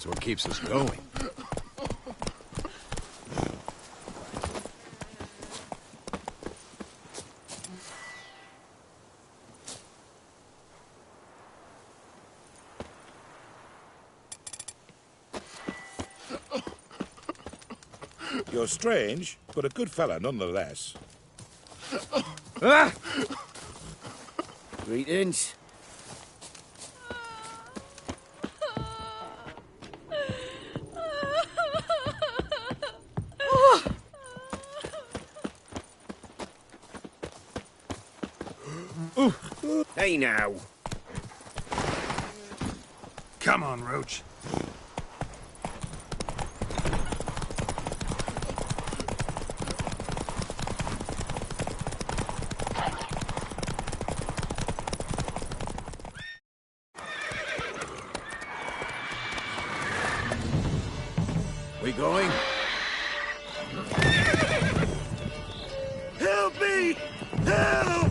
It's what keeps us going. You're strange, but a good fella nonetheless. Ah! Greetings. Hey now. Come on, Roach. We going? Help me! Help!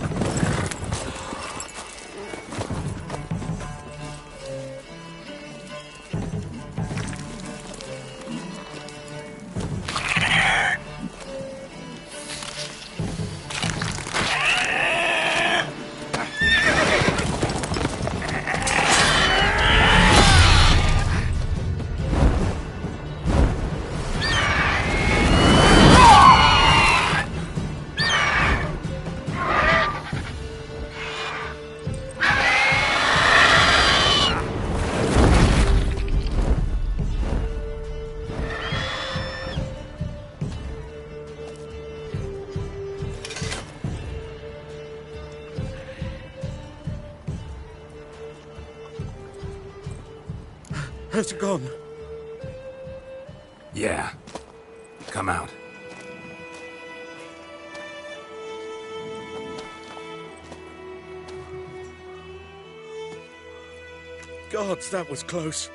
Has it gone? Yeah. Come out. Gods, that was close.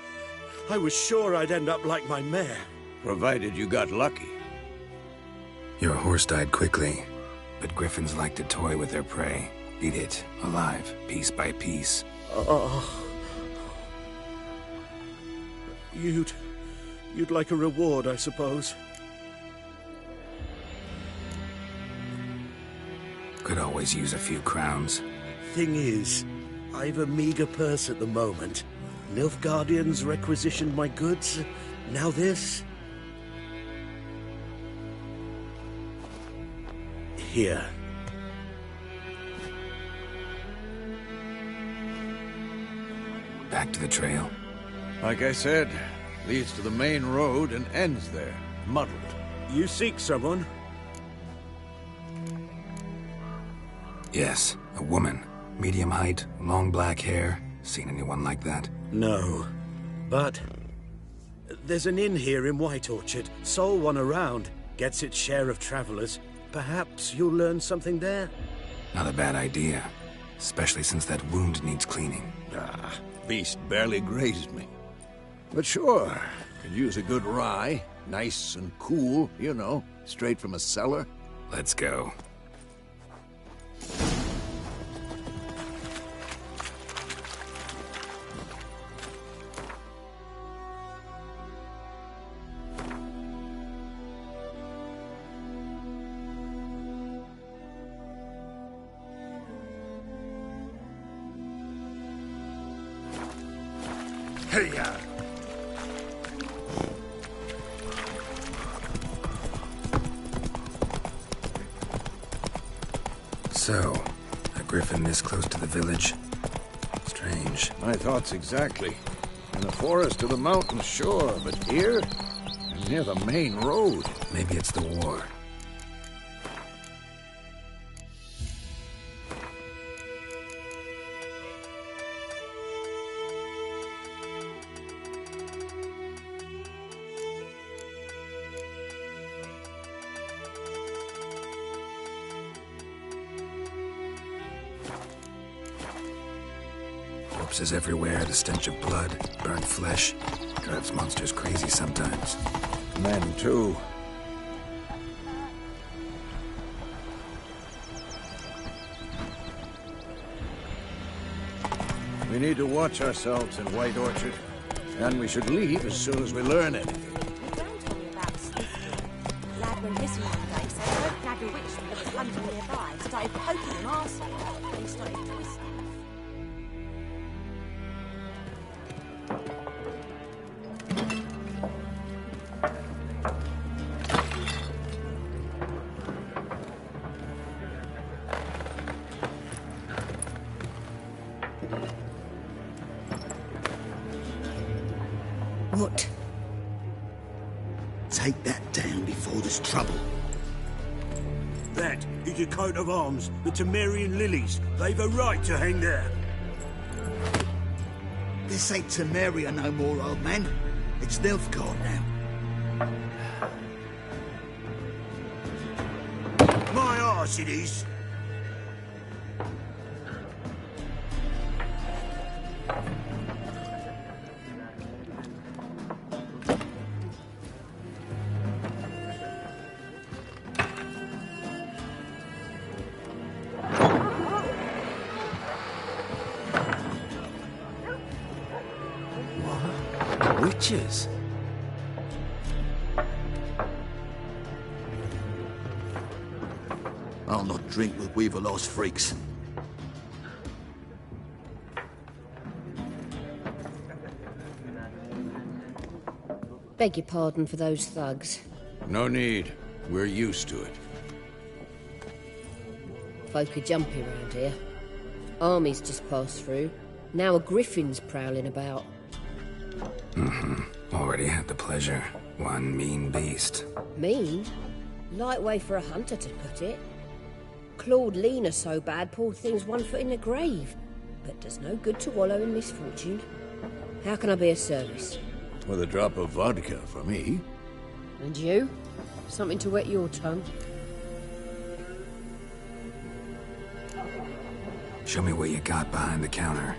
I was sure I'd end up like my mare. Provided you got lucky. Your horse died quickly, but griffins like to toy with their prey. Eat it, alive, piece by piece. Oh. You'd like a reward, I suppose. Could always use a few crowns. Thing is, I've a meager purse at the moment. Nilfgaardians requisitioned my goods. Now this. Here. Back to the trail. Like I said, leads to the main road and ends there, muddled. You seek someone? Yes, a woman. Medium height, long black hair. Seen anyone like that? No. But there's an inn here in White Orchard. Sole one around. Gets its share of travelers. Perhaps you'll learn something there? Not a bad idea. Especially since that wound needs cleaning. Ah, beast barely grazed me. But sure, could use a good rye. Nice and cool, you know, straight from a cellar. Let's go. Hey-ya! So, a griffin this close to the village? Strange. My thoughts exactly. In the forest or the mountains, sure, but here? And near the main road. Maybe it's the war. Corpses everywhere, the stench of blood, burnt flesh. Drives monsters crazy sometimes. Men, too. We need to watch ourselves in White Orchard. And we should leave as soon as we learn anything. Your gran told me about the sleuth. Lad went missing one day, so I heard nagged a witch that was hunting nearby. Started poking him arsehole, and he started twisting. What? Take that down before there's trouble. That is a coat of arms, the Temerian lilies. They've a right to hang there. This ain't Temeria no more, old man. It's Nilfgaard now. My arse it is. Witches? I'll not drink with Weaverlost freaks. Beg your pardon for those thugs. No need. We're used to it. Folk are jumpy around here. Armies just passed through. Now a griffin's prowling about. Already had the pleasure. One mean beast. Mean? Light way for a hunter to put it. Clawed Lena so bad, poor thing's 1 foot in the grave. But does no good to wallow in misfortune. How can I be of service? With a drop of vodka for me. And you? Something to wet your tongue? Show me what you got behind the counter.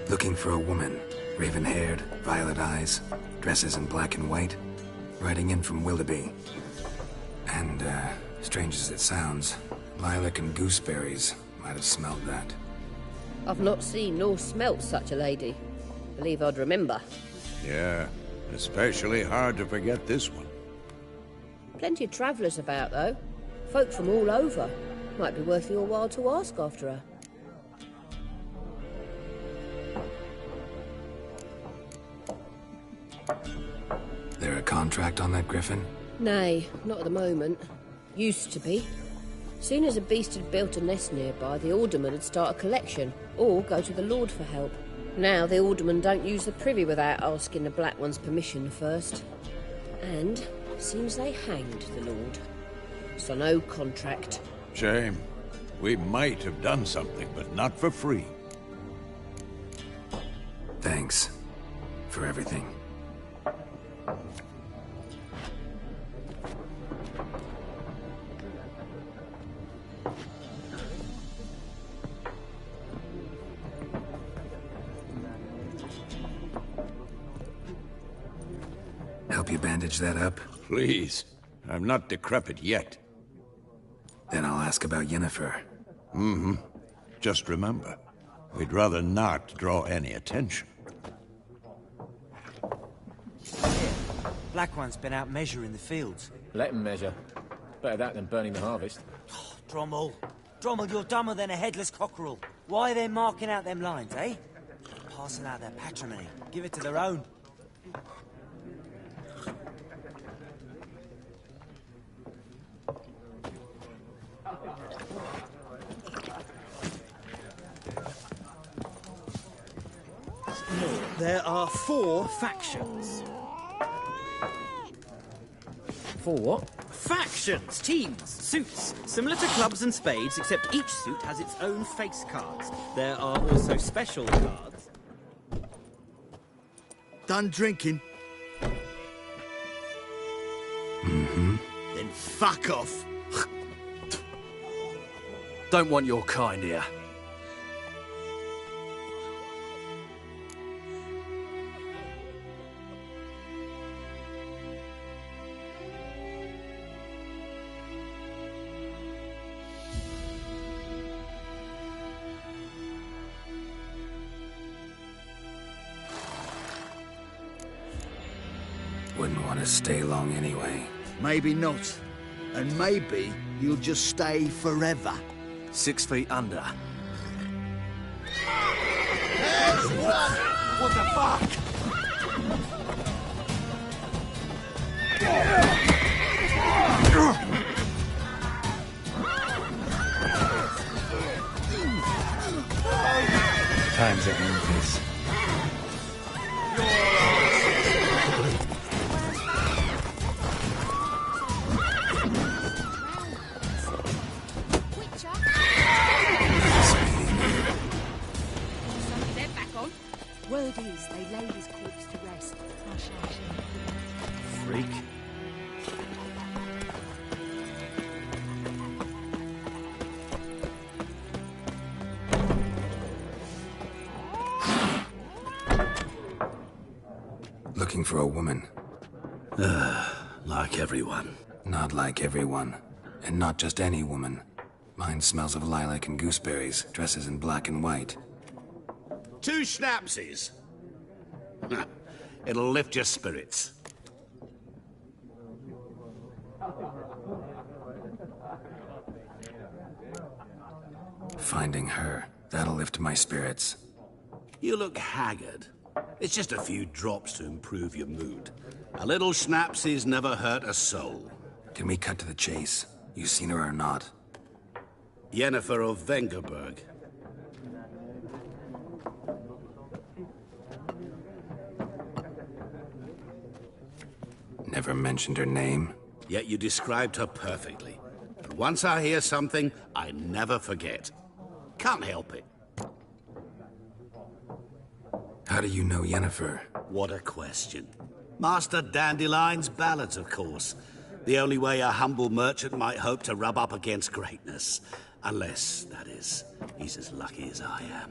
Looking for a woman. Raven-haired, violet eyes, dresses in black and white. Riding in from Willoughby. And, strange as it sounds, lilac and gooseberries might have smelled that. I've not seen nor smelt such a lady. Believe I'd remember. Yeah, especially hard to forget this one. Plenty of travellers about, though. Folk from all over. Might be worth your while to ask after her. There a contract on that griffin? Nay, not at the moment. Used to be. Soon as a beast had built a nest nearby, the alderman would start a collection, or go to the Lord for help. Now the alderman don't use the privy without asking the Black One's permission first. And seems they hanged the Lord. So no contract. Shame. We might have done something, but not for free. Thanks. For everything. Help you bandage that up? Please. I'm not decrepit yet. Then I'll ask about Yennefer. Just remember, we'd rather not draw any attention. Black One's been out measuring the fields. Let him measure. Better that than burning the harvest. Drommel. Drommel, you're dumber than a headless cockerel. Why are they marking out them lines, eh? Passing out their patrimony. Give it to their own. more. There are 4 factions. 4 what? Factions, teams, suits. Similar to clubs and spades, except each suit has its own face cards. There are also special cards. Done drinking? Mm-hmm. Then fuck off. Don't want your kind here. Wouldn't want to stay long anyway. Maybe not. And maybe you'll just stay forever. 6 feet under. What the fuck? Times are envious. Word is they laid his corpse to rest. Freak. Looking for a woman. Like everyone. Not like everyone. And not just any woman. Mine smells of lilac and gooseberries, dresses in black and white. 2 schnapsies. It'll lift your spirits. Finding her, that'll lift my spirits. You look haggard. It's just a few drops to improve your mood. A little schnapsies never hurt a soul. Can we cut to the chase? You seen her or not? Yennefer of Vengerberg. Never mentioned her name. Yet you described her perfectly. And once I hear something, I never forget. Can't help it. How do you know Yennefer? What a question. Master Dandelion's ballads, of course. The only way a humble merchant might hope to rub up against greatness. Unless, that is, he's as lucky as I am.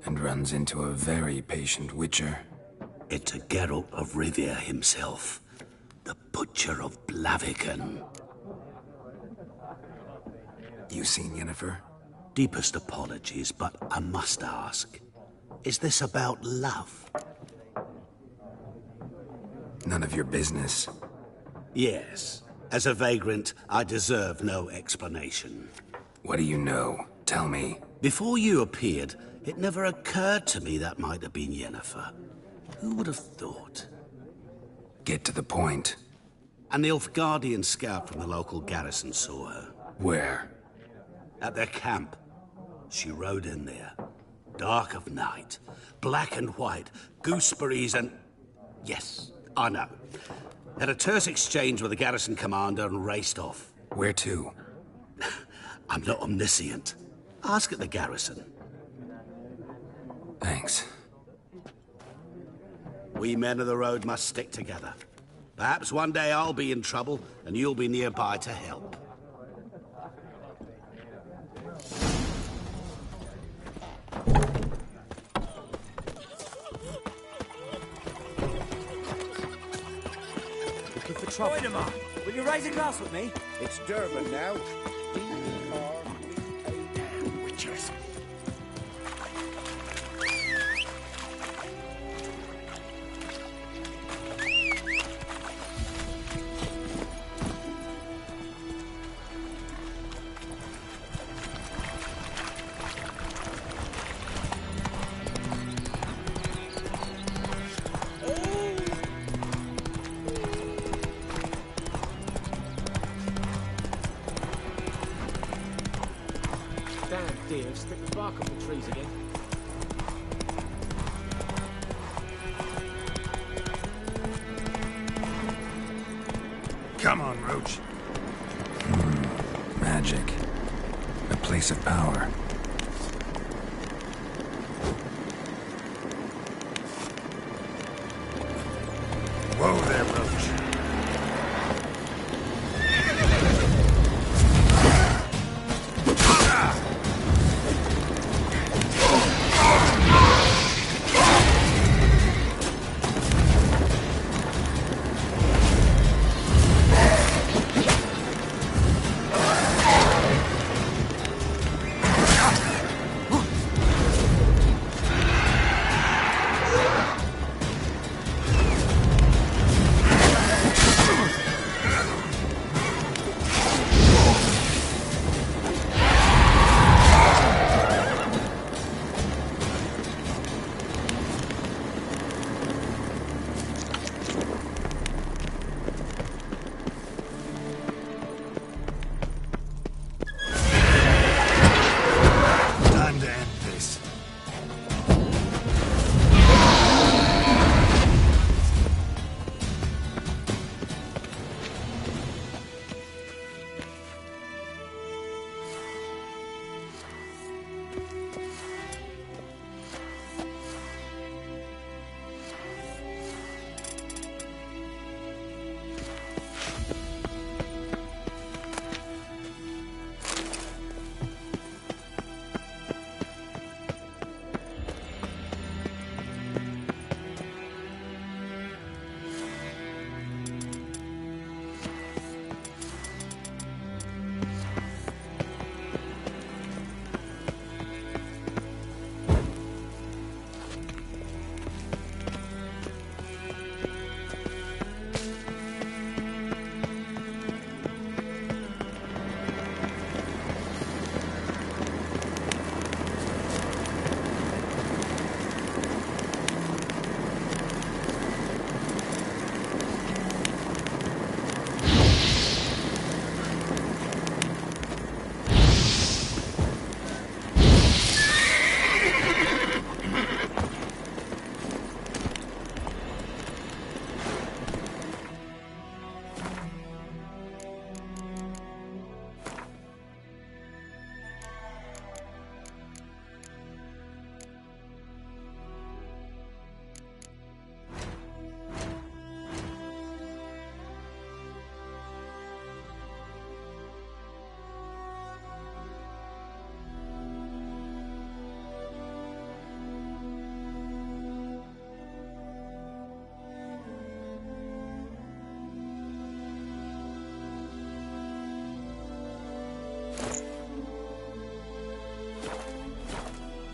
And runs into a very patient witcher. It's a Geralt of Rivia himself. The Butcher of Blaviken. You seen Yennefer? Deepest apologies, but I must ask. Is this about love? None of your business. Yes. As a vagrant, I deserve no explanation. What do you know? Tell me. Before you appeared, it never occurred to me that might have been Yennefer. Who would have thought? Get to the point. A Nilfgaardian scout from the local garrison saw her. Where? At their camp. She rode in there. Dark of night. Black and white. Gooseberries and... Yes, I know. Had a terse exchange with the garrison commander and raced off. Where to? I'm not omniscient. Ask at the garrison. Thanks. We men of the road must stick together. Perhaps one day I'll be in trouble, and you'll be nearby to help. Looking for trouble. Voidemar, will you raise a glass with me? It's Durban now. Witches. Damn deer, stick the bark off the trees again. Come on, Roach. Magic. A place of power. Whoa there, Roach. Time to end this.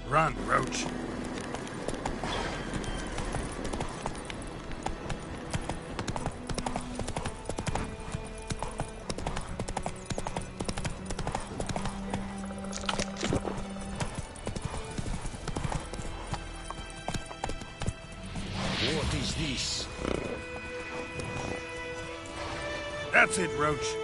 Run, Roach. What is this? That's it, Roach.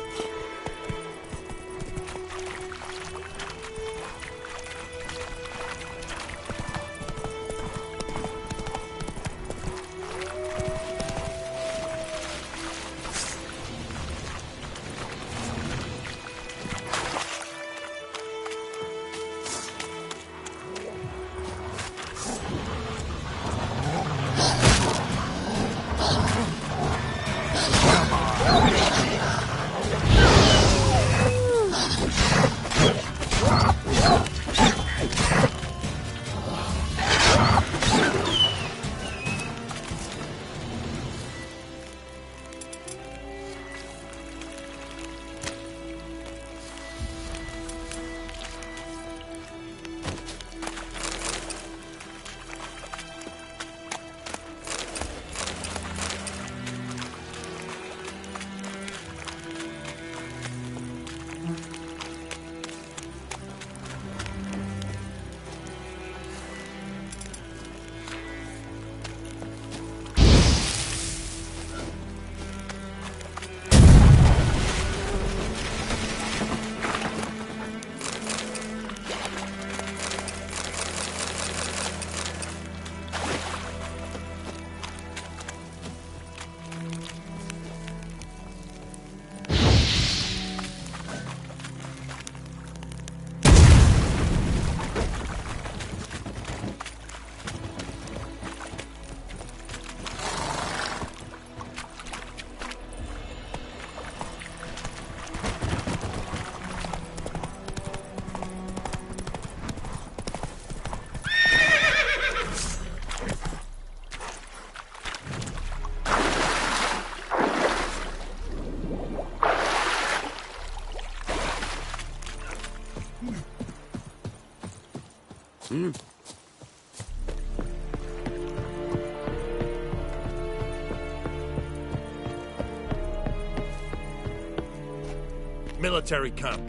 Military camp.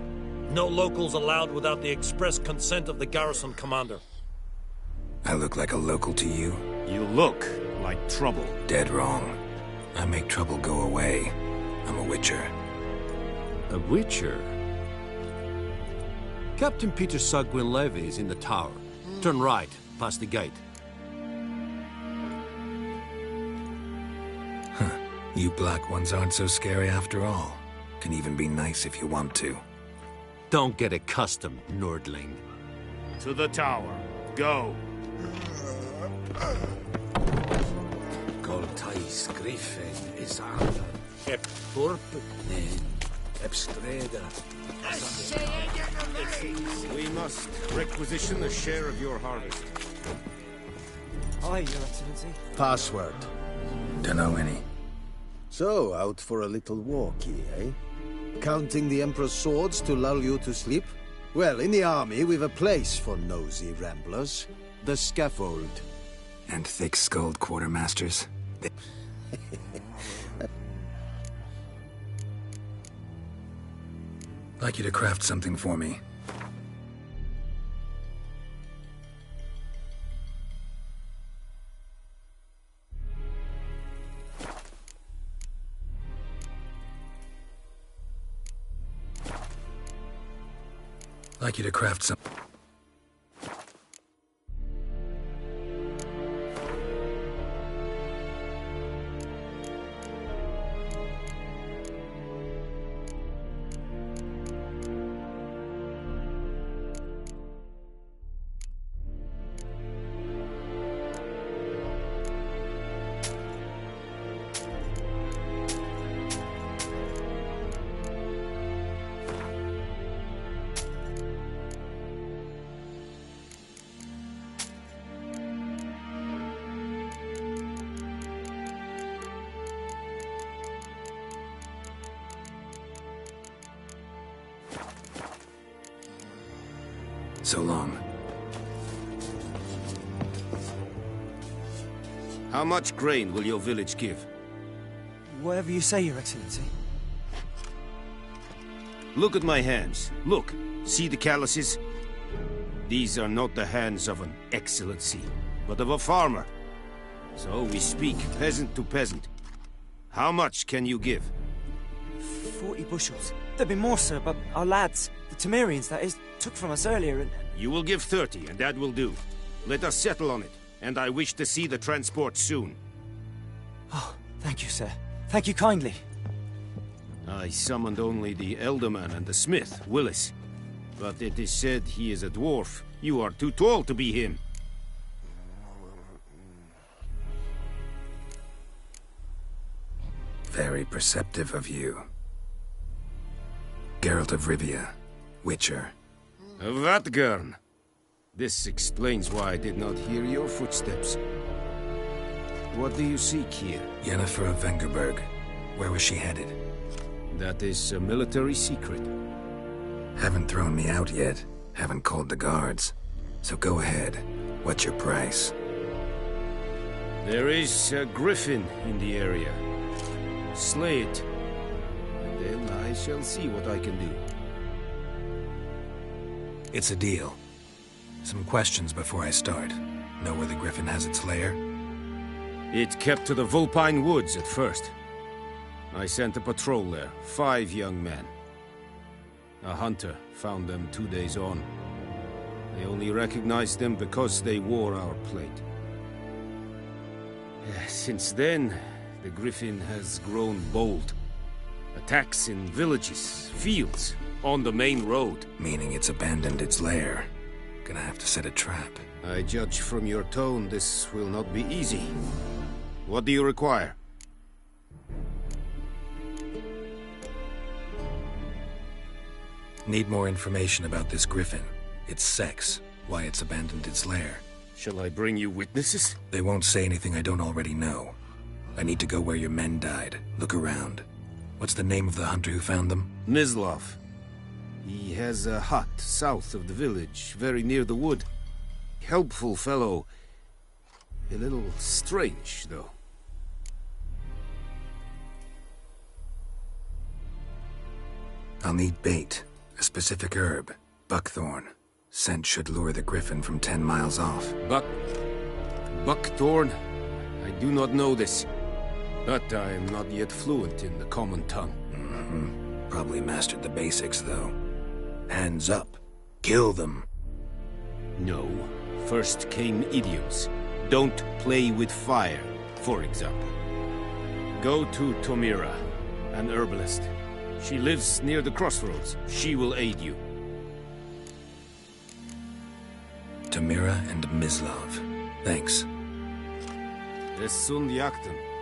No locals allowed without the express consent of the garrison commander. I look like a local to you? You look like trouble. Dead wrong. I make trouble go away. I'm a witcher. A witcher? Captain Peter Sagwin Levy is in the tower. Turn right, past the gate. Huh. You black ones aren't so scary after all. Can even be nice if you want to. Don't get accustomed, Nordling. To the tower. Go. Coltais Griffin is under. Ep Thorpe. Ep Streda. We must requisition a share of your harvest. Hi, Your Excellency. Password. Dunno any. So, out for a little walkie, eh? Counting the Emperor's swords to lull you to sleep? Well, in the army, we've a place for nosy ramblers. The scaffold. And thick-skulled quartermasters. Like you to craft something for me. Like you to craft some... So long. How much grain will your village give? Whatever you say, Your Excellency. Look at my hands. Look. See the calluses? These are not the hands of an excellency, but of a farmer. So we speak peasant to peasant. How much can you give? 40 bushels. There'd be more, sir, but our lads, the Temerians, that is, took from us earlier and... You will give 30, and that will do. Let us settle on it, and I wish to see the transport soon. Oh, thank you, sir. Thank you kindly. I summoned only the Elderman and the smith, Willis. But it is said he is a dwarf. You are too tall to be him. Very perceptive of you. Geralt of Rivia, Witcher. Vatgern. This explains why I did not hear your footsteps. What do you seek here? Yennefer of Vengerberg. Where was she headed? That is a military secret. Haven't thrown me out yet. Haven't called the guards. So go ahead. What's your price? There is a griffin in the area. Slay it. And then I shall see what I can do. It's a deal. Some questions before I start. Know where the griffin has its lair? It kept to the Vulpine Woods at first. I sent a patrol there, 5 young men. A hunter found them 2 days on. They only recognized them because they wore our plate. Since then, the griffin has grown bold. Attacks in villages, fields, on the main road. Meaning it's abandoned its lair. Gonna have to set a trap. I judge from your tone this will not be easy. What do you require? Need more information about this griffin. Its sex, why it's abandoned its lair. Shall I bring you witnesses? They won't say anything I don't already know. I need to go where your men died. Look around. What's the name of the hunter who found them? Mislav. He has a hut south of the village, very near the wood. helpful fellow. A little strange, though. I'll need bait, a specific herb, buckthorn. Scent should lure the griffin from 10 miles off. Buckthorn? I do not know this, but I am not yet fluent in the common tongue. Probably mastered the basics, though. Hands up. Kill them. No. First came idioms. Don't play with fire, for example. Go to Tomira, an herbalist. She lives near the crossroads. She will aid you. Tamira and Mislav. Thanks. Es sunt jagten.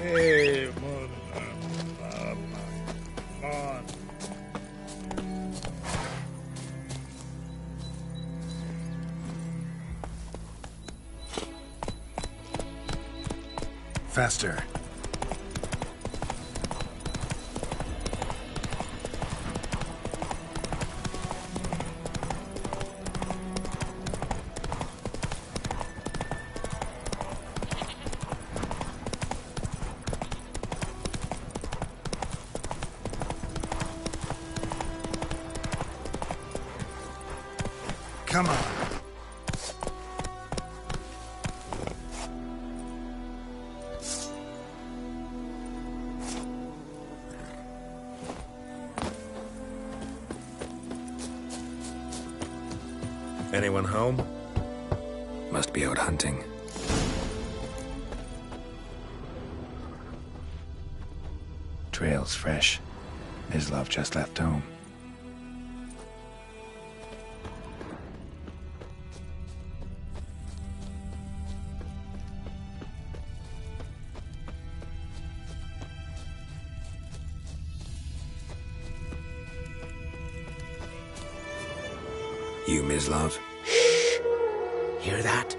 Hey, Faster. Come on. anyone home? Must be out hunting. Trail's fresh. Mislav just left home. You, Mislav? Shh! Hear that?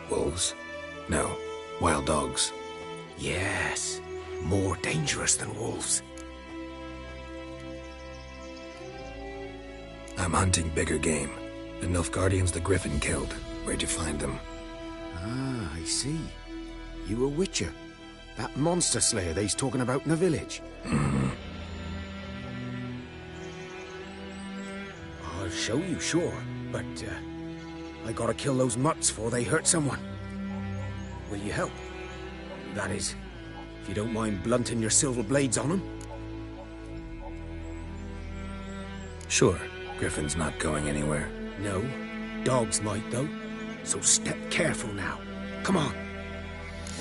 Wolves? No. Wild dogs. Yes. More dangerous than wolves. I'm hunting bigger game. The Nilfgaardians the Griffin killed. Where'd you find them? Ah, I see. You a witcher. That monster slayer they's talking about in the village. I'll show you, sure. But, I gotta kill those mutts before they hurt someone. Will you help? That is, if you don't mind blunting your silver blades on them. Sure. Griffin's not going anywhere. No. Dogs might, though. So step careful now. Come on.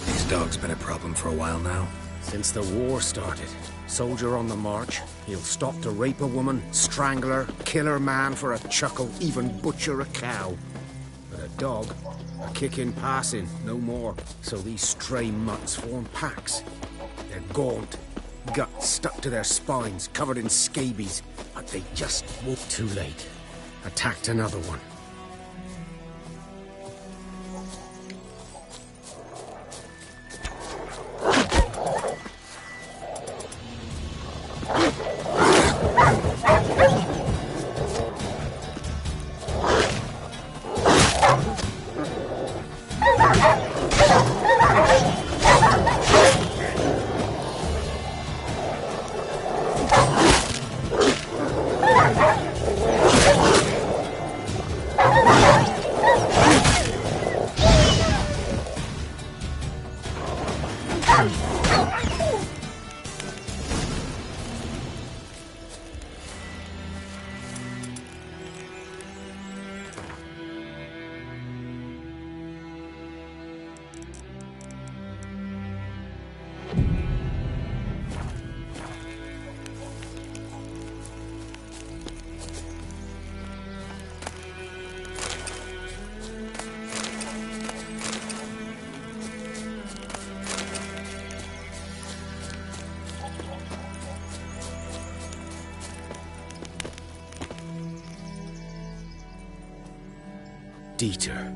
These dogs been a problem for a while now? Since the war started. Soldier on the march. He'll stop to rape a woman, strangle her, kill her man for a chuckle, even butcher a cow. But a dog, a kick in passing, no more. So these stray mutts form packs. They're gaunt, guts stuck to their spines, covered in scabies. But they just walked too late. Attacked another one. Dieter.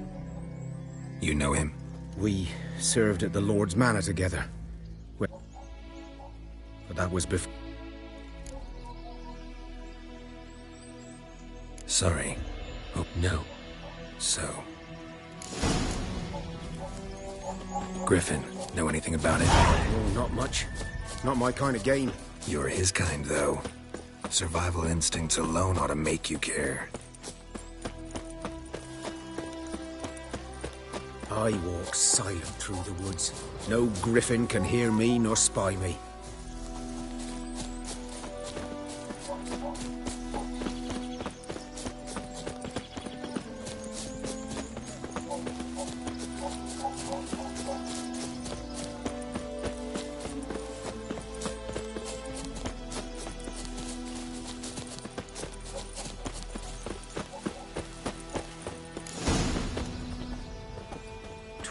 You know him? We served at the Lord's Manor together. But that was before. Sorry. Oh, no. So... Griffin, know anything about it? Oh, not much. Not my kind of game. You're his kind, though. Survival instincts alone ought to make you care. I walk silent through the woods. No griffin can hear me nor spy me.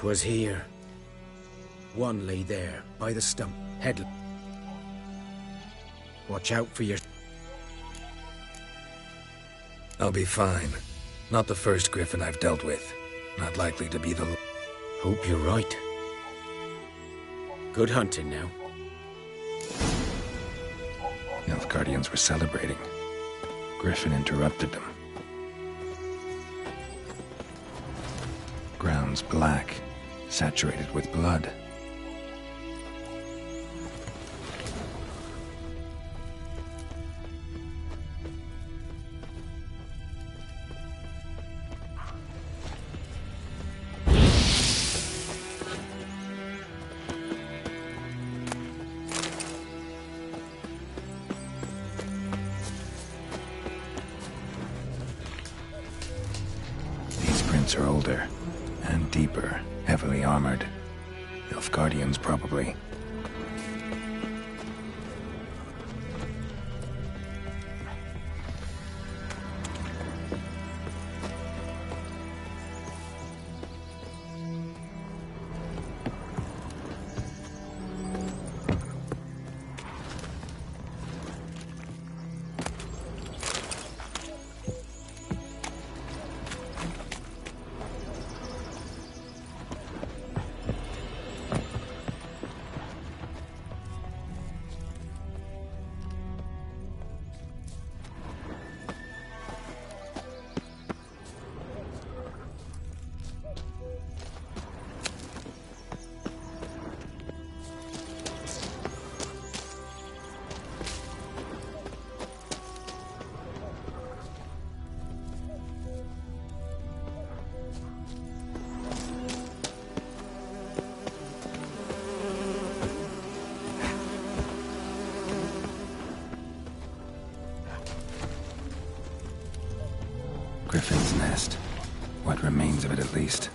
Was here. One lay there, by the stump, headless. Watch out for your... I'll be fine. Not the first griffin I've dealt with. Not likely to be the... Hope you're right. Good hunting now. Nilfgaardians were celebrating. Griffin interrupted them. Ground's black. Saturated with blood. These prints are older and deeper. Heavily armored. Nilfgaardians, probably. Griffin's nest. What remains of it, at least.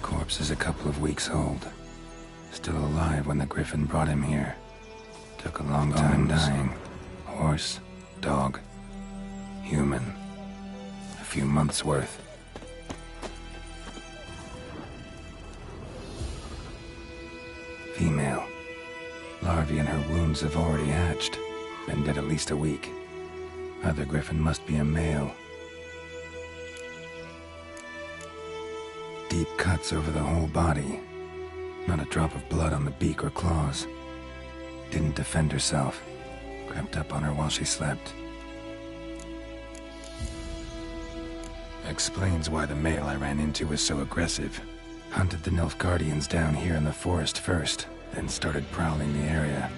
Corpse is a couple of weeks old. Still alive when the Griffin brought him here. Took a long time dying. Horse, dog, human. A few months' worth. Female. Larvae in her wounds have already hatched. Been dead at least a week. Other griffin must be a male. Deep cuts over the whole body. Not a drop of blood on the beak or claws. Didn't defend herself. Crept up on her while she slept. Explains why the male I ran into was so aggressive. Hunted the Nilfgaardians down here in the forest first, then started prowling the area.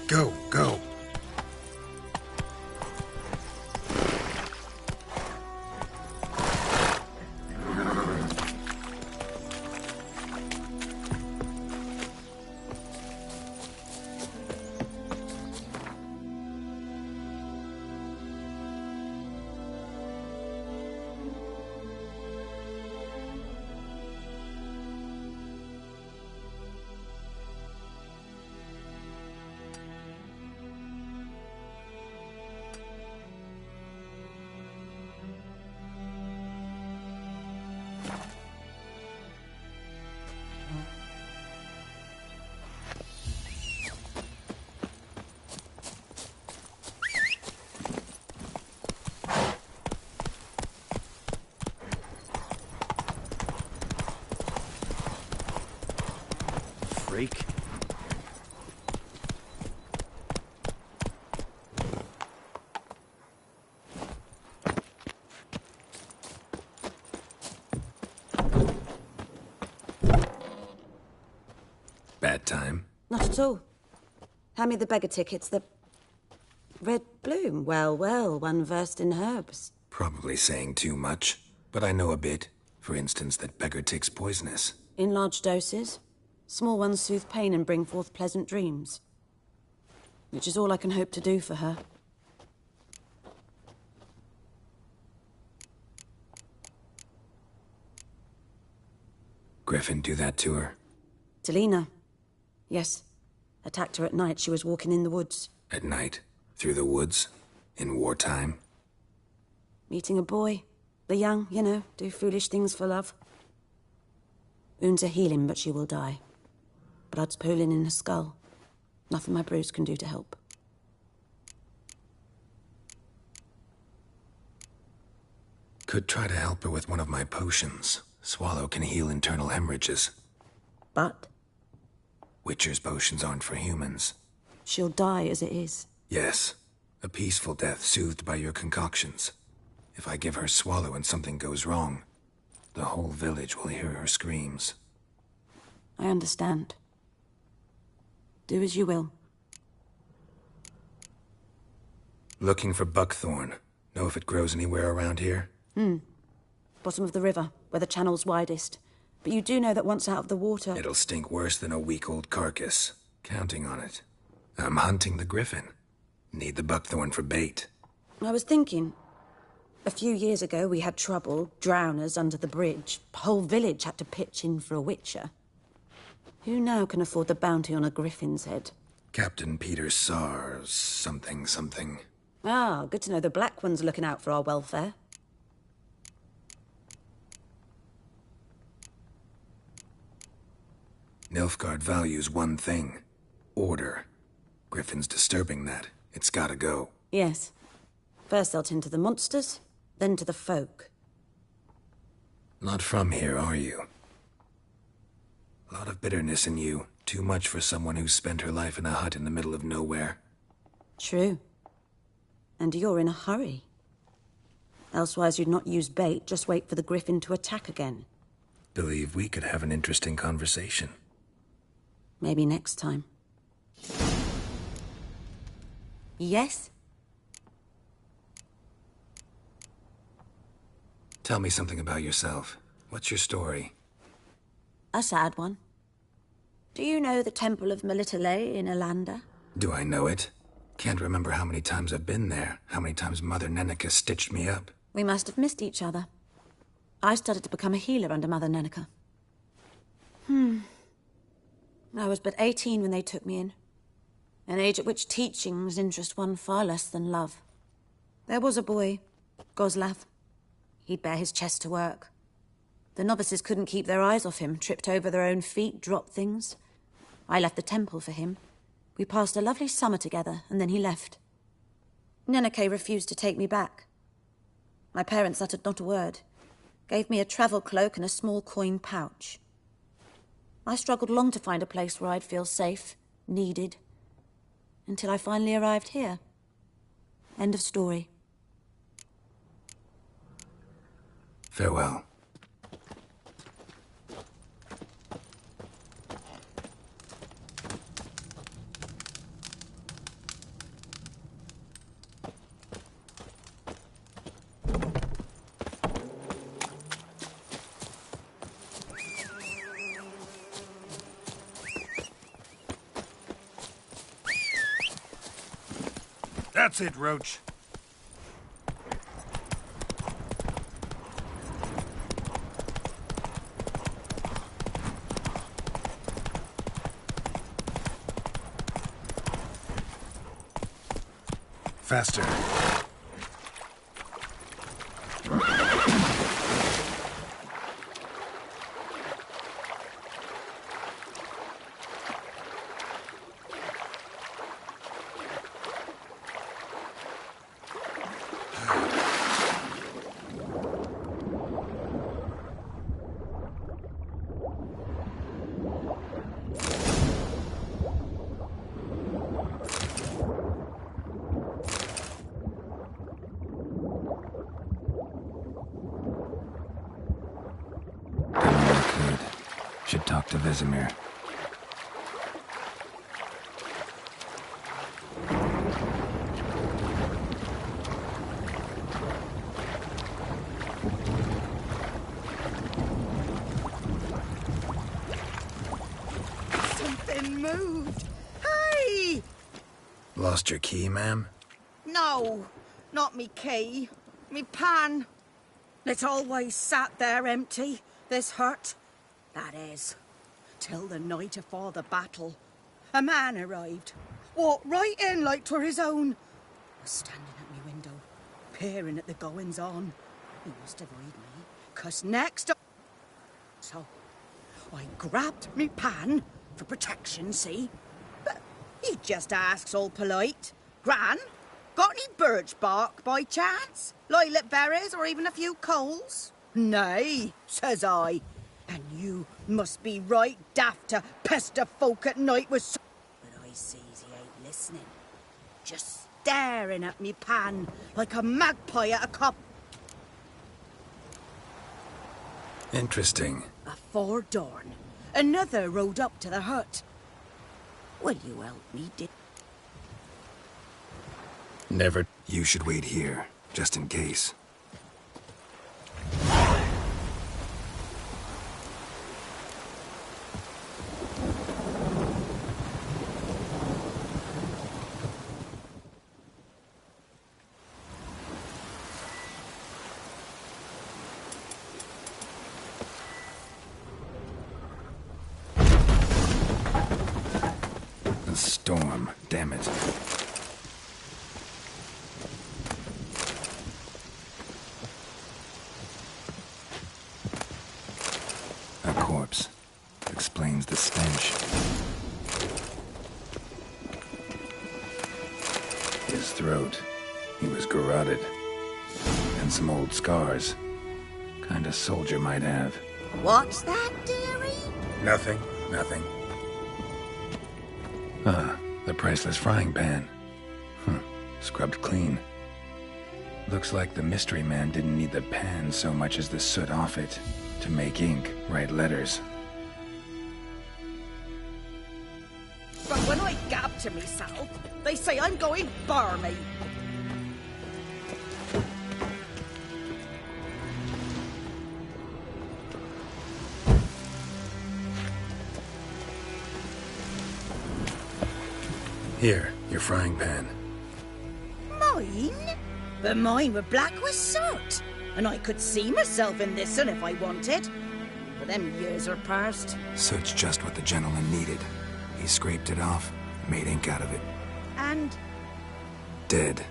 Go, go. Freak. Bad time? Not at all. Hand me the beggar tickets, the... Red bloom. Well, well, one versed in herbs. Probably saying too much, but I know a bit. For instance, that beggar tick's poisonous. In large doses. Small ones soothe pain and bring forth pleasant dreams. Which is all I can hope to do for her. Griffin do that to her? Delina. Yes. Attacked her at night. She was walking in the woods. At night? Through the woods? In wartime? Meeting a boy. The young, you know, do foolish things for love. Wounds are healing, but she will die. Blood's pooling in her skull. Nothing my bruise can do to help. Could try to help her with one of my potions. Swallow can heal internal hemorrhages. But? Witcher's potions aren't for humans. She'll die as it is. Yes. A peaceful death soothed by your concoctions. If I give her Swallow and something goes wrong, the whole village will hear her screams. I understand. Do as you will. Looking for buckthorn. Know if it grows anywhere around here? Bottom of the river, where the channel's widest. But you do know that once out of the water... It'll stink worse than a week-old carcass. Counting on it. I'm hunting the griffin. Need the buckthorn for bait. I was thinking... A few years ago, we had trouble. Drowners under the bridge. Whole village had to pitch in for a witcher. Who now can afford the bounty on a griffin's head? Captain Peter Sars... something. Ah, good to know the Black One's looking out for our welfare. Nilfgaard values one thing. Order. Griffin's disturbing that. It's gotta go. Yes. First they'll tend to the monsters, then to the folk. Not from here, are you? A lot of bitterness in you. Too much for someone who's spent her life in a hut in the middle of nowhere. True. And you're in a hurry. Elsewise you'd not use bait, just wait for the griffin to attack again. Believe we could have an interesting conversation. Maybe next time. Yes? Tell me something about yourself. What's your story? A sad one. Do you know the Temple of Melitele in Alanda? Do I know it? Can't remember how many times I've been there, how many times Mother Nenica stitched me up. We must have missed each other. I started to become a healer under Mother Nenica. I was but 18 when they took me in. An age at which teachings interest one far less than love. There was a boy, Goslav. He'd bare his chest to work. The novices couldn't keep their eyes off him, tripped over their own feet, dropped things. I left the temple for him. We passed a lovely summer together, and then he left. Nenike refused to take me back. My parents uttered not a word, gave me a travel cloak and a small coin pouch. I struggled long to find a place where I'd feel safe, needed, until I finally arrived here. End of story. Farewell. That's it, Roach. Faster. Should talk to Vesemir. Something moved. Hey! Lost your key, ma'am? No, not me key. Me pan. It's always sat there empty, this hut. That is, till the night afore the battle. A man arrived, walked right in like 'twere his own. Was standing at me window, peering at the goings-on. He must have read me, 'cause next... So, I grabbed me pan, for protection, see? But he just asks all polite, Gran, got any birch bark by chance? Lilac berries or even a few coals? Nay, says I. And you must be right daft to pester folk at night with so... But I sees he ain't listening. Just staring at me pan like a magpie at a cop. Interesting. Afore dawn, another rode up to the hut. Will you help me, Dick? Never. You should wait here, just in case. A storm, damn it. A corpse. Explains the stench. His throat. He was garroted. And some old scars. Kind a soldier might have. What's that, dearie? Nothing. Nothing. Ah, the priceless frying pan. Scrubbed clean. Looks like the mystery man didn't need the pan so much as the soot off it to make ink, write letters. But when I gab to myself, they say I'm going barmy. Here, your frying pan. Mine? But mine were black with soot. And I could see myself in this one if I wanted. But them years are past. Soot's just what the gentleman needed. He scraped it off, made ink out of it. And? Dead.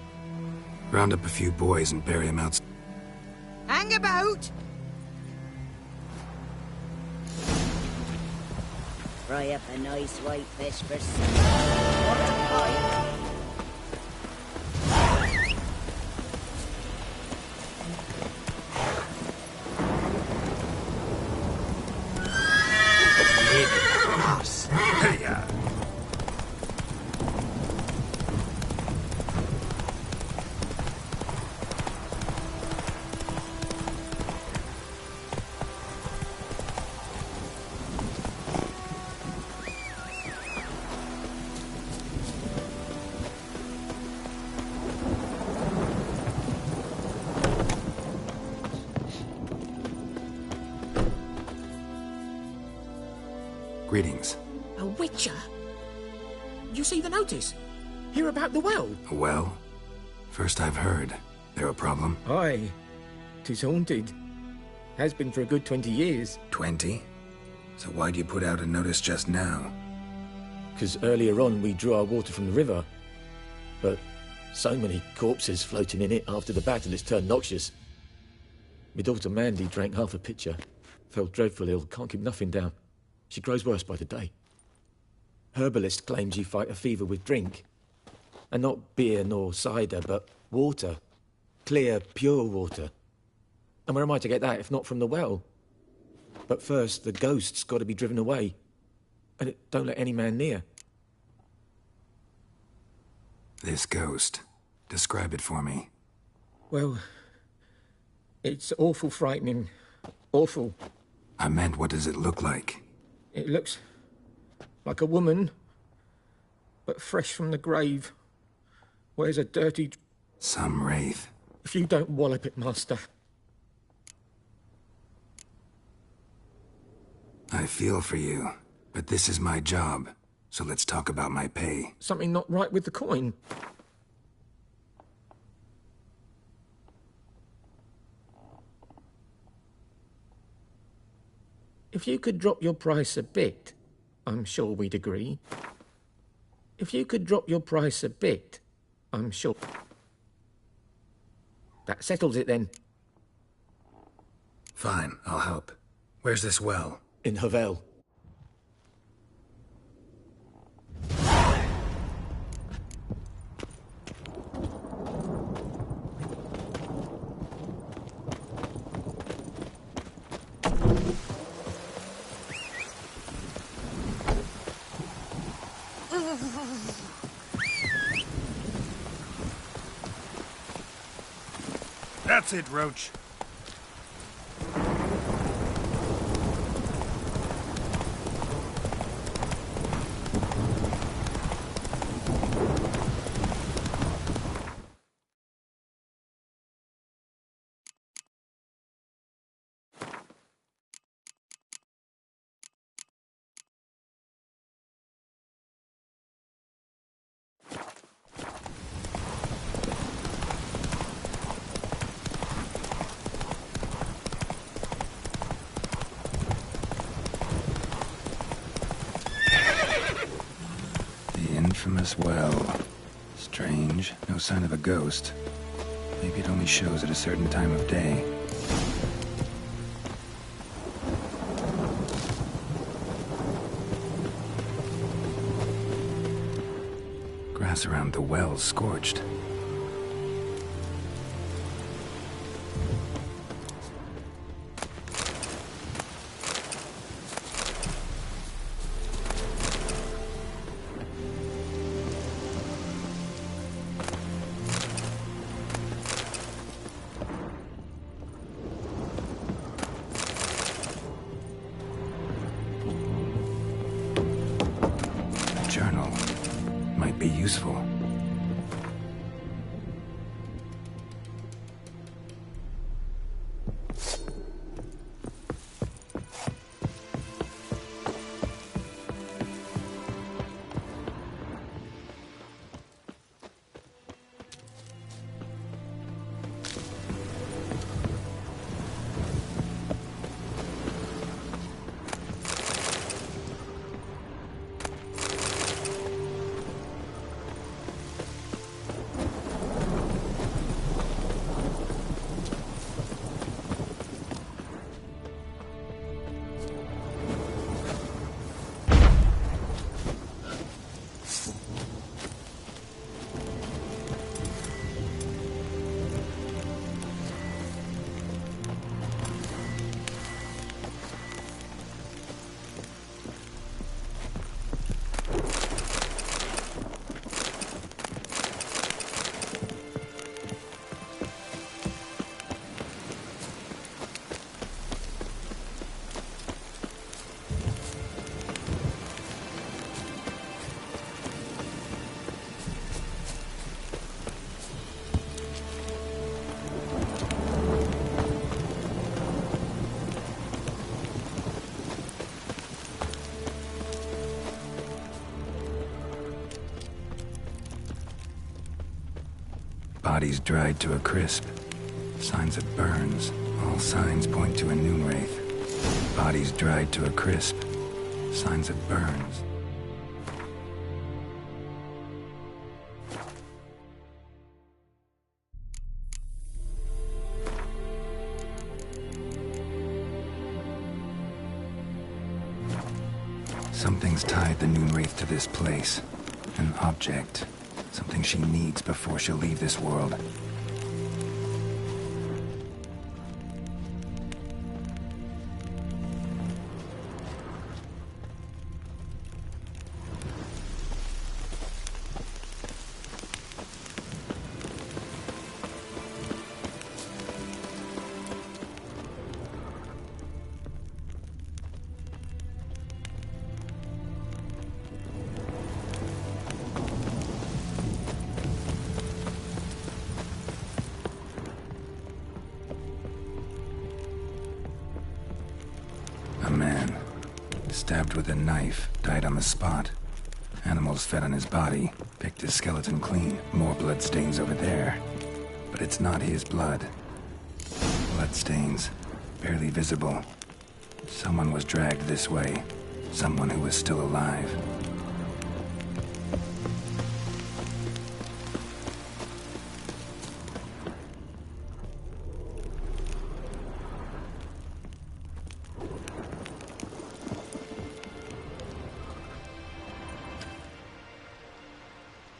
Round up a few boys and bury them out. Hang about! Fry up a nice white fish for supper. What a pie. Greetings. A witcher? You see the notice? Hear about the well? A well? First I've heard. There a problem? Aye. 'Tis haunted. Has been for a good 20 years. 20? So why'd you put out a notice just now? 'Cause earlier on we drew our water from the river. But so many corpses floating in it after the battle it's turned noxious. My daughter Mandy drank half a pitcher. Fell dreadful ill, can't keep nothing down. She grows worse by the day. Herbalist claims you fight a fever with drink. And not beer nor cider, but water. Clear, pure water. And where am I to get that if not from the well? But first, the ghost's got to be driven away. And it don't let any man near. This ghost. Describe it for me. Well, it's awful frightening. Awful. I meant, what does it look like? It looks like a woman, but fresh from the grave. Wears a dirty... Some wraith. If you don't wallop it, Master. I feel for you, but this is my job, so let's talk about my pay. Something not right with the coin. If you could drop your price a bit, I'm sure we'd agree. If you could drop your price a bit, I'm sure... That settles it then. Fine, I'll help. Where's this well? In Havel. That's it, Roach. Infamous well. Strange. No sign of a ghost. Maybe it only shows at a certain time of day. Grass around the well's scorched. Bodies dried to a crisp. Signs of burns. All signs point to a noon wraith. Bodies dried to a crisp. Signs of burns. Something's tied the noon wraith to this place. An object. Something she needs before she'll leave this world. A man, stabbed with a knife, died on the spot. Animals fed on his body, picked his skeleton clean. More blood stains over there. But it's not his blood. Blood stains, barely visible. Someone was dragged this way. Someone who was still alive.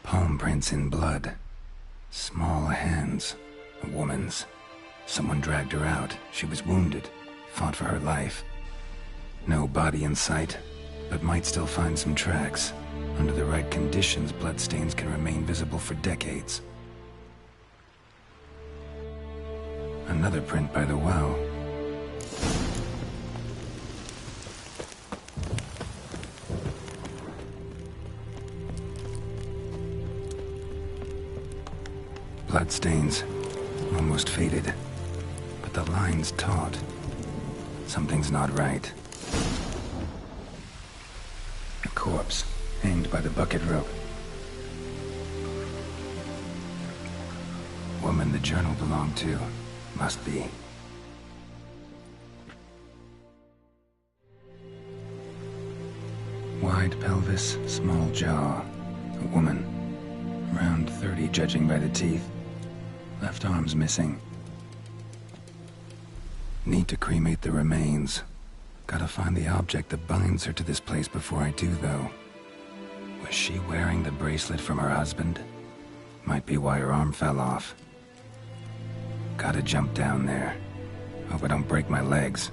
Palm prints in blood. Small hands. A woman's. Someone dragged her out. She was wounded. Fought for her life. No body in sight, but might still find some tracks. Under the right conditions, bloodstains can remain visible for decades. Another print by the well. Bloodstains, almost faded, but the line's taut. Something's not right. A corpse, hanged by the bucket rope. Woman the journal belonged to, must be. Wide pelvis, small jaw. A woman, around 30 judging by the teeth. Left arm's missing. Need to cremate the remains. Gotta find the object that binds her to this place before I do, though. Was she wearing the bracelet from her husband? Might be why her arm fell off. Gotta jump down there. Hope I don't break my legs.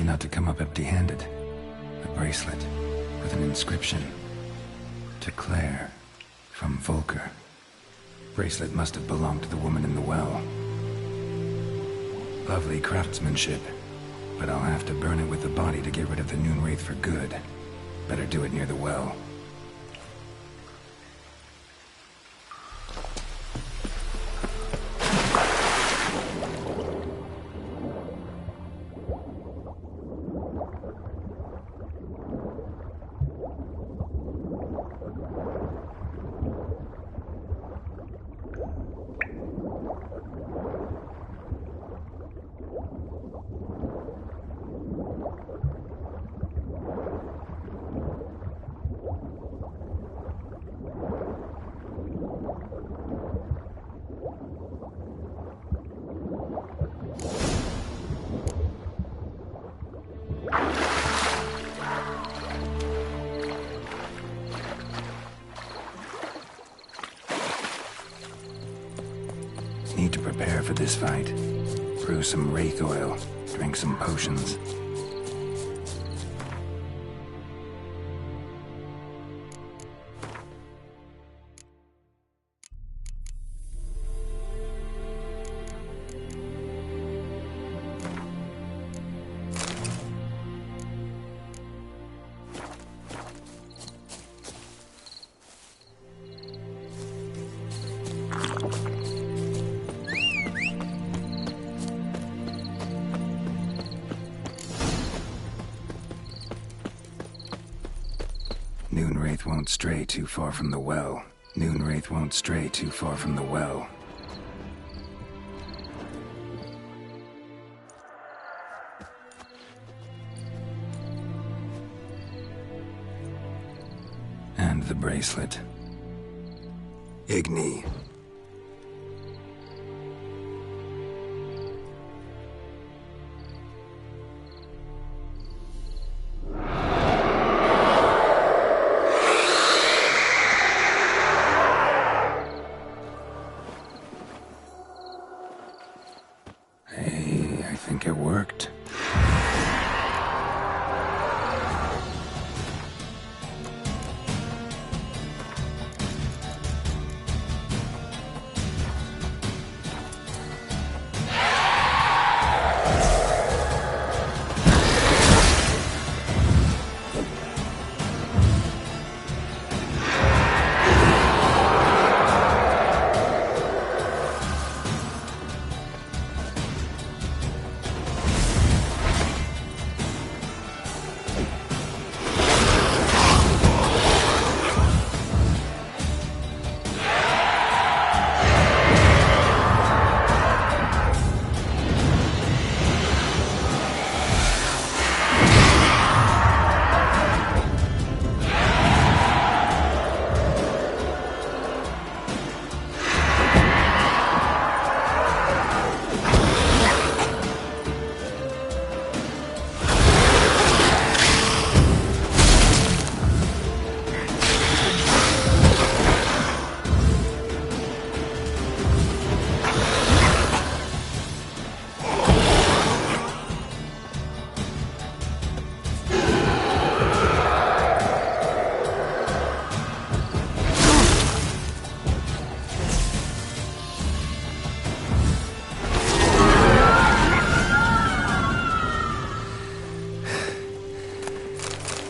not to come up empty-handed. A bracelet with an inscription. To Claire, from Volker. Bracelet must have belonged to the woman in the well. Lovely craftsmanship, but I'll have to burn it with the body to get rid of the Noonwraith for good. Better do it near the well. Need to prepare for this fight. Brew some wraith oil, drink some potions. Noonwraith won't stray too far from the well. Noonwraith won't stray too far from the well. And the bracelet. Igni. I think it worked.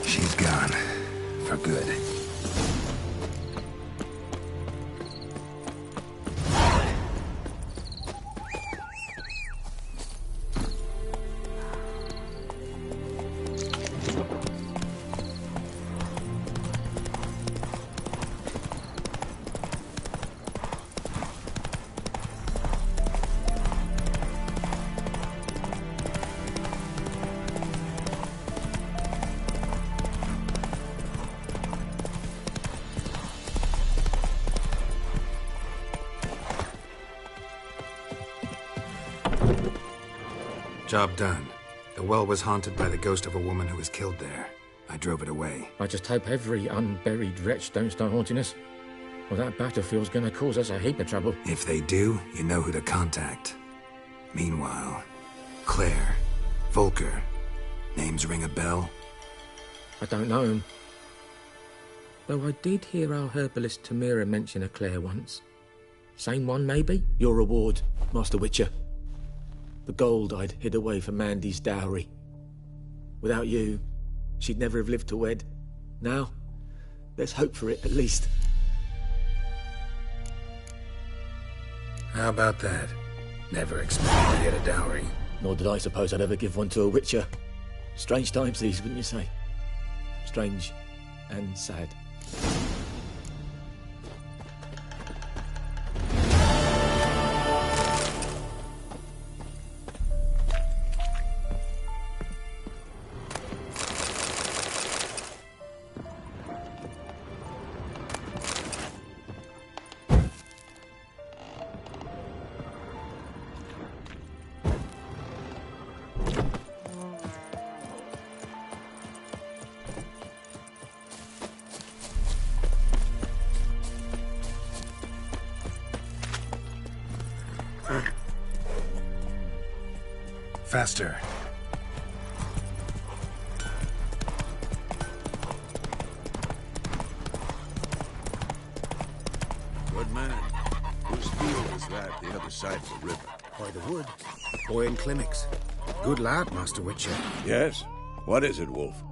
She's gone. For good. Job done. The well was haunted by the ghost of a woman who was killed there. I drove it away. I just hope every unburied wretch don't start haunting us. Well, that battlefield's gonna cause us a heap of trouble. If they do, you know who to contact. Meanwhile, Claire, Volker, Names ring a bell? I don't know him. Though I did hear our herbalist Tamira mention a Claire once. Same one, maybe? Your reward, Master Witcher. The gold I'd hid away for Mandy's dowry. Without you, she'd never have lived to wed. Now, let's hope for it, at least. How about that? Never expected to get a dowry. Nor did I suppose I'd ever give one to a Witcher. Strange times these, wouldn't you say? Strange and sad. Faster. Good man. Whose field is that, the other side of the river? By the wood. Boy in Climmix. Good lad, Master Witcher. Yes? What is it, Wolf?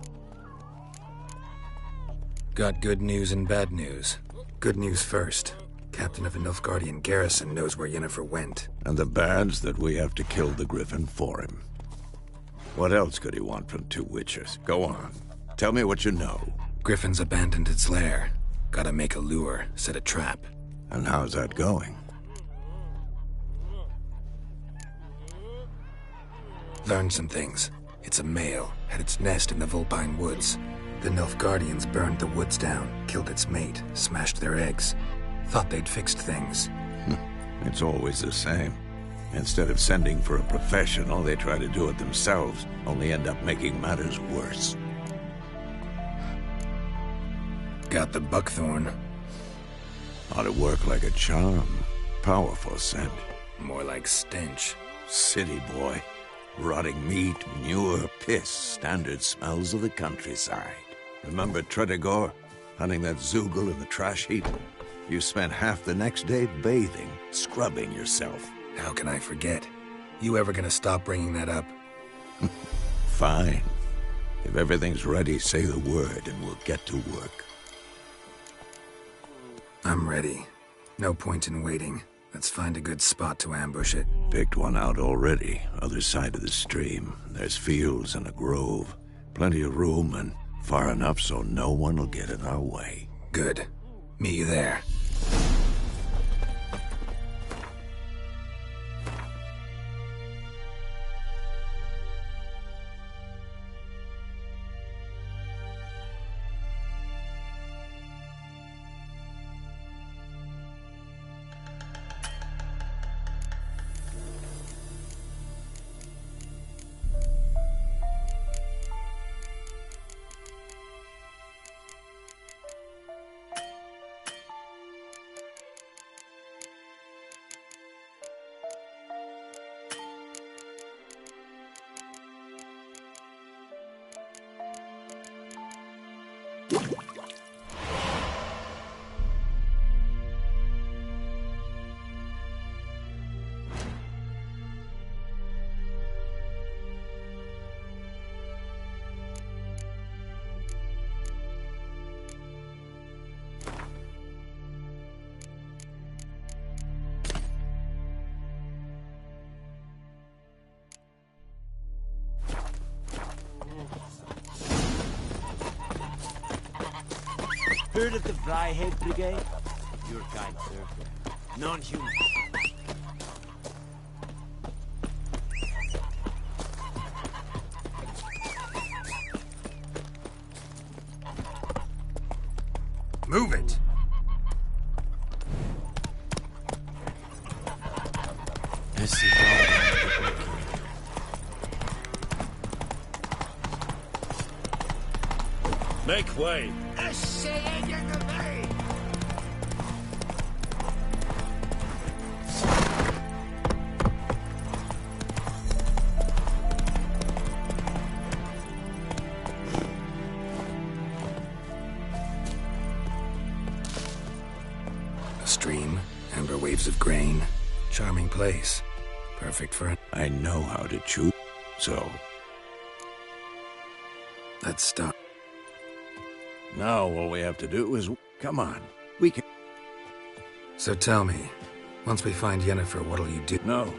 Got good news and bad news. Good news first. Captain of a Nilfgaardian garrison knows where Yennefer went. And the bad's that we have to kill the Griffin for him. What else could he want from two witchers? Go on. Tell me what you know. Griffin's abandoned its lair. Gotta make a lure, set a trap. And how's that going? Learned some things. It's a male, had its nest in the Vulpine Woods. The Nilfgaardians burned the woods down, killed its mate, smashed their eggs. Thought they'd fixed things. It's always the same. Instead of sending for a professional, they try to do it themselves, only end up making matters worse. Got the buckthorn. Ought to work like a charm. Powerful scent. More like stench. City boy. Rotting meat, manure, piss, standard smells of the countryside. Remember Tredegor? Hunting that Zoogle in the trash heap? You spent half the next day bathing, scrubbing yourself. How can I forget? You ever gonna stop bringing that up? Fine. If everything's ready, say the word and we'll get to work. I'm ready. No point in waiting. Let's find a good spot to ambush it. Picked one out already. Other side of the stream. There's fields and a grove. Plenty of room and far enough so no one will get in our way. Good. Meet you there. Heard of the Flyhead Brigade? Your kind, sir. Non-human. Move it! Make way! Amber waves of grain. Charming place. Perfect for it. I know how to choose, so... Let's start. Now all we have to do is... Come on, we can... So tell me, once we find Yennefer, what'll you do? No.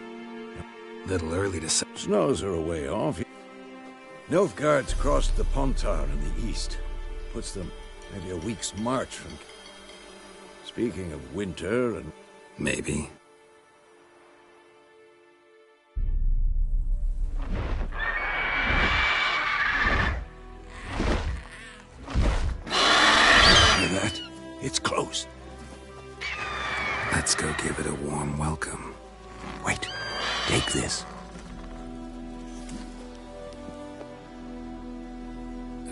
Little early to say. Snows are a way off. Nilfgaard's crossed the Pontar in the east. Puts them maybe a week's march from... Speaking of winter and... Maybe. Hear that? It's close. Let's go give it a warm welcome. Wait, take this.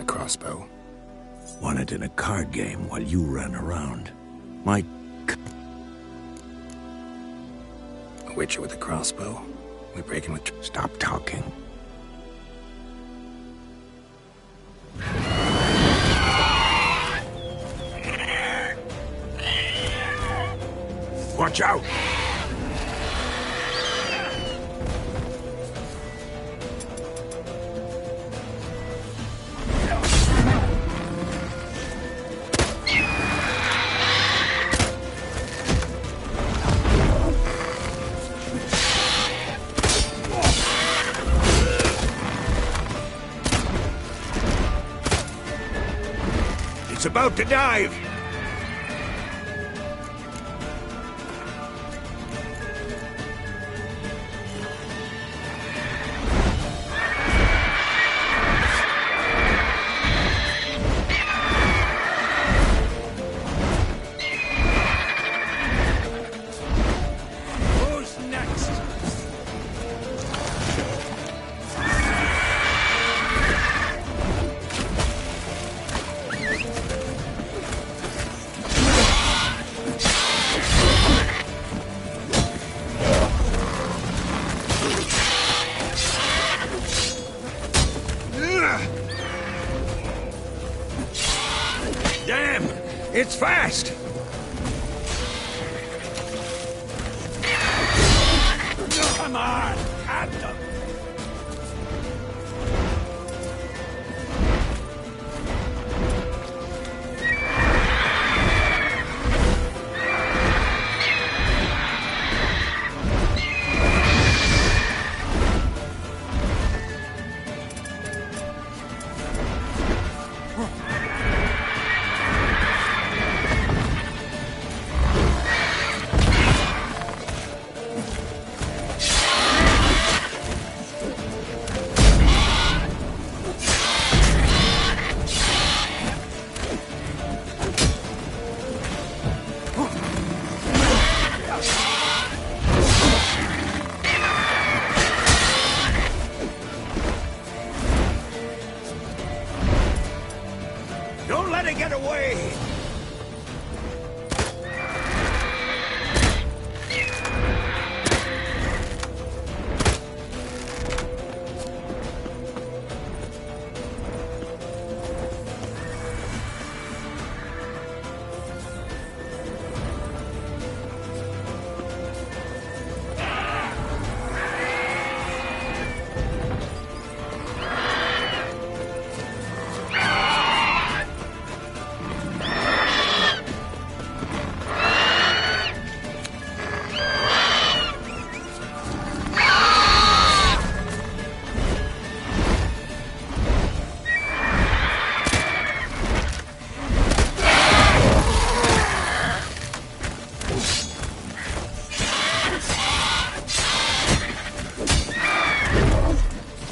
A crossbow. Won it in a card game while you ran around. My... A witcher with a crossbow? We breaking with... Stop talking. Watch out! It's about to dive! Who's next? Damn! It's fast! Come on! At them! Don't let it get away!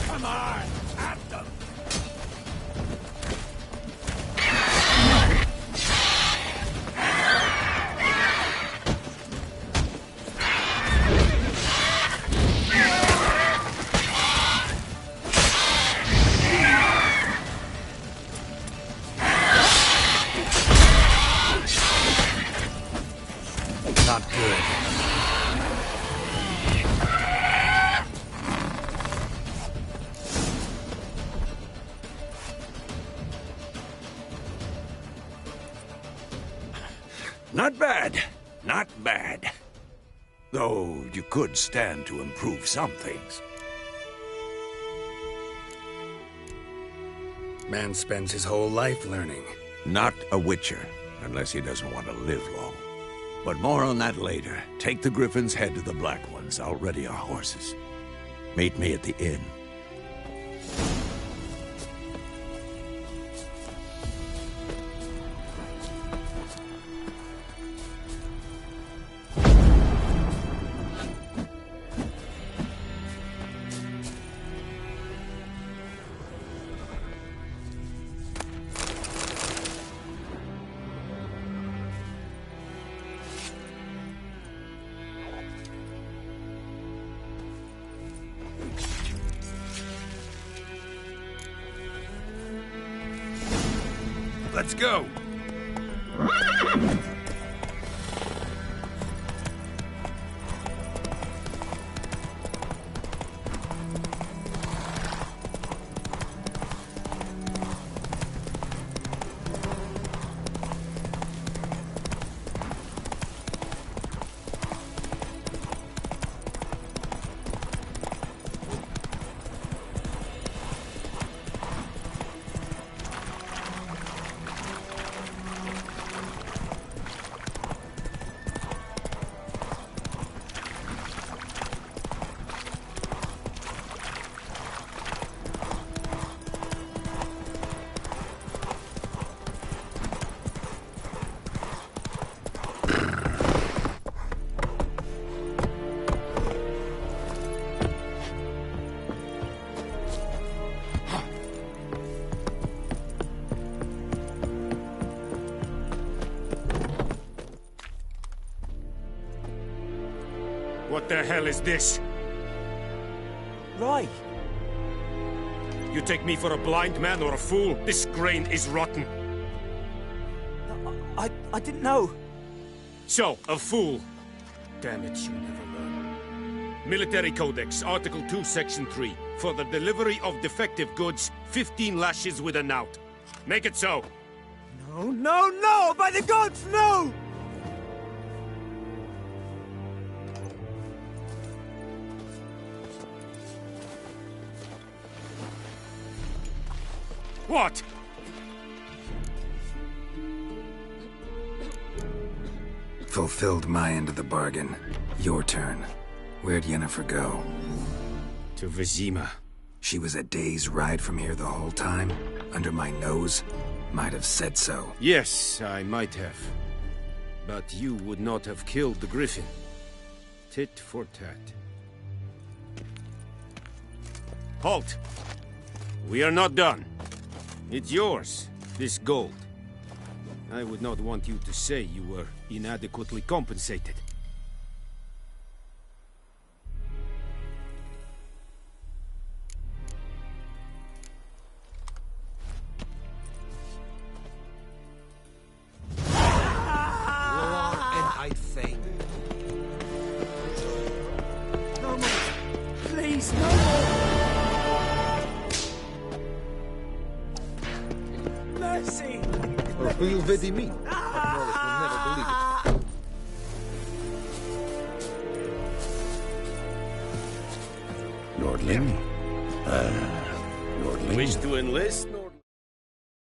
Come on! At them! Not good. Not bad. Not bad. Though you could stand to improve some things. Man spends his whole life learning. Not a witcher, unless he doesn't want to live long. But more on that later. Take the Griffin's head to the Black Ones. I'll ready our horses. Meet me at the inn. Let's go! What the hell is this? Right. You take me for a blind man or a fool? This grain is rotten. I didn't know. So, a fool. Damn it, you never learn. Military Codex, Article 2, Section 3. For the delivery of defective goods, 15 lashes with a knout. Make it so. No, no, no! By the gods, no! What? Fulfilled my end of the bargain. Your turn. Where'd Yennefer go? To Vizima. She was a day's ride from here the whole time? Under my nose? Might have said so. Yes, I might have. But you would not have killed the Griffin. Tit for tat. Halt! We are not done. It's yours, this gold. I would not want you to say you were inadequately compensated. I think. No more. Please, no more. Mercy. Orgulho vede em mim. Acknowledge will never believe it. Lordling? Lordling? Wish to enlist?